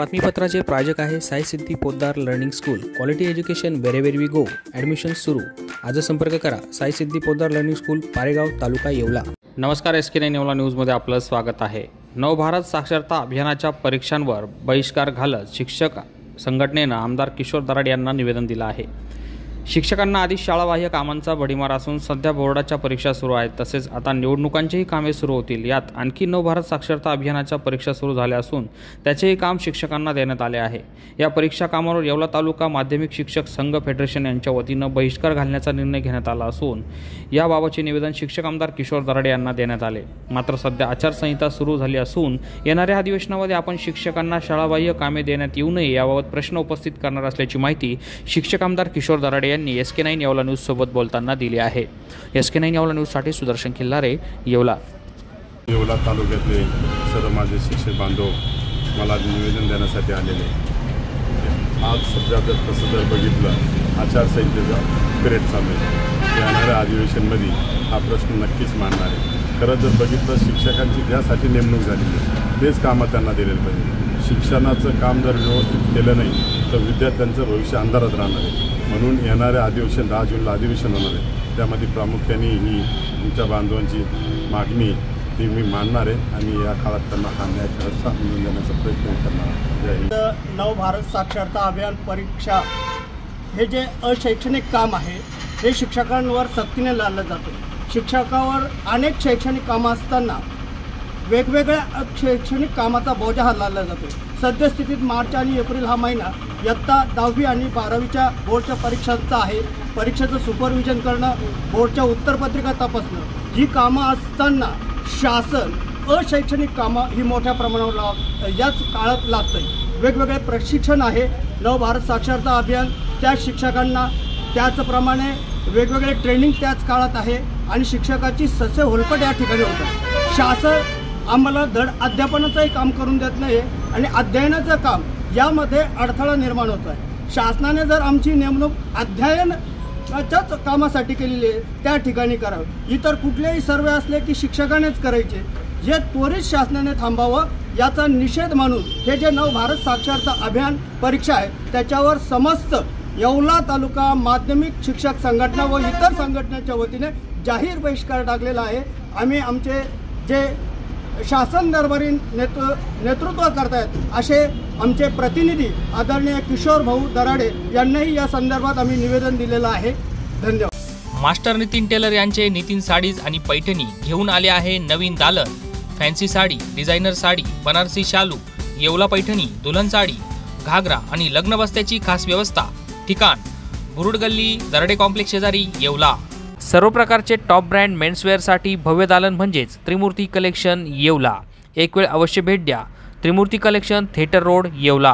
बातमीपत्राचे प्रायोजक आहे Sai Siddhi Poddar learning school. Quality education wherever we go. Admission सुरू. आज संपर्क करा. Sai Siddhi Poddar learning school, Paregaon, taluka Yeola. नमस्कार, SK9 येवला न्यूजमध्ये आपलं स्वागत आहे. नवभारत साक्षरता अभियानाच्या परीक्षांवर बहिष्कार घालत शिक्षक संघटनेनं आमदार किशोर दराडे यांना निवेदन दिलं आहे. शिक्षकांना आधी शाळाबाह्य कामांचा भडीमार असून सध्या बोर्डाच्या परीक्षा सुरू आहेत. तसेच आता निवडणुकांचीही कामे सुरू होतील. यात आणखी नवभारत साक्षरता अभियानाच्या परीक्षा सुरू झाल्या असून त्याचेही काम शिक्षकांना देण्यात आले आहे. या परीक्षा कामावर येवला तालुका माध्यमिक शिक्षक संघ फेडरेशन यांच्या वतीनं बहिष्कार घालण्याचा निर्णय घेण्यात आला असून याबाबतचे निवेदन शिक्षक आमदार किशोर दराडे यांना देण्यात आले. मात्र सध्या आचारसंहिता सुरू झाली असून येणाऱ्या अधिवेशनामध्ये आपण शिक्षकांना शाळाबाह्य कामे देण्यात येऊ नये याबाबत प्रश्न उपस्थित करणार असल्याची माहिती शिक्षक आमदार किशोर दराडे यांनी SK9 येवला न्यूज सोबत बोलताना दिली आहे. SK9 येवला न्यूज साठी सुदर्शन खिल्लारे, येवला. येवला तालुक्यातले सर्व माझे शिक्षक बांधव मला निवेदन देण्यासाठी आलेले. आज सध्या जर बघितलं आचारसंहितेचा पिरियड चालू आहे. येणाऱ्या अधिवेशनमध्ये हा प्रश्न नक्कीच मांडणार आहे. खरं जर बघितलं शिक्षकांची ज्यासाठी नेमणूक झालेली आहे तेच कामं त्यांना दिलेलं पाहिजे. शिक्षणाचं काम जर व्यवस्थित केलं नाही तर विद्यार्थ्यांचं भविष्य अंधारात राहणार आहे. म्हणून येणाऱ्या अधिवेशन 10 जूनला अधिवेशन होणार आहे. त्यामध्ये प्रामुख्याने ही आमच्या बांधवांची मागणी ही मी मांडणार आहे आणि या काळात त्यांना हा न्याय मिळवून देण्याचा प्रयत्न करणार आहे. नवभारत साक्षरता अभियान परीक्षा हे जे अशैक्षणिक काम आहे हे शिक्षकांवर सक्तीने लादलं जातं. शिक्षकावर अनेक शैक्षणिक कामं असताना वेगवेगळ्या शैक्षणिक कामाचा बोजा हा लादला जातो. सद्यस्थितीत मार्च आणि एप्रिल हा महिना इयत्ता 10वी आणि 12वीच्या बोर्डच्या परीक्षांचा आहे. परीक्षेचं सुपरविजन करणं, बोर्डच्या उत्तरपत्रिका तपासणं ही कामं असताना शासन अशैक्षणिक कामं ही मोठ्या प्रमाणावर याच काळात लागतं. वेगवेगळे प्रशिक्षण आहे. नवभारत साक्षरता अभियान त्या शिक्षकांना त्याचप्रमाणे वेगवेगळे ट्रेनिंग त्याच काळात आहे आणि शिक्षकाची ससे होलपट या ठिकाणी होतात. शासन आम्हाला धड अध्यापनाचंही काम करून देत नाही आणि अध्ययनाचं काम यामध्ये अडथळा निर्माण होतो आहे. शासनाने जर आमची नेमणूक अध्ययनाच्याच कामासाठी केलेली आहे त्या ठिकाणी करावी. इतर कुठलेही सर्वे असले की शिक्षकानेच करायचे. जे त्वरित शासनाने थांबावं याचा निषेध म्हणून हे जे नवभारत साक्षरता अभियान परीक्षा आहे त्याच्यावर समस्त येवला तालुका माध्यमिक शिक्षक संघटना व इतर संघटनेच्या वतीने जाहीर बहिष्कार टाकलेला आहे. आम्ही आमचे जे शासन दरबारी नेतृत्व करतायत असे आमचे प्रतिनिधी आदरणीय किशोर भाऊ दराडे यांनाही या संदर्भात आम्ही निवेदन दिलेलं आहे. धन्यवाद. मास्टर नितीन टेलर यांचे नितीन साडीज आणि पैठणी घेऊन आले आहे नवीन दालन. फॅन्सी साडी, डिझायनर साडी, बनारसी शालू, येवला पैठणी, दुल्हन साडी, घागरा आणि लग्न बस्त्याची खास व्यवस्था. ठिकाण बुरुड गल्ली, दराडे कॉम्प्लेक्स शेजारी, येवला. सर्व प्रकारचे टॉप ब्रँड मेन्सवेअरसाठी भव्य दालन म्हणजेच त्रिमूर्ती कलेक्शन, येवला. एक वेळ अवश्य भेट द्या. त्रिमूर्ती कलेक्शन, थिएटर रोड, येवला.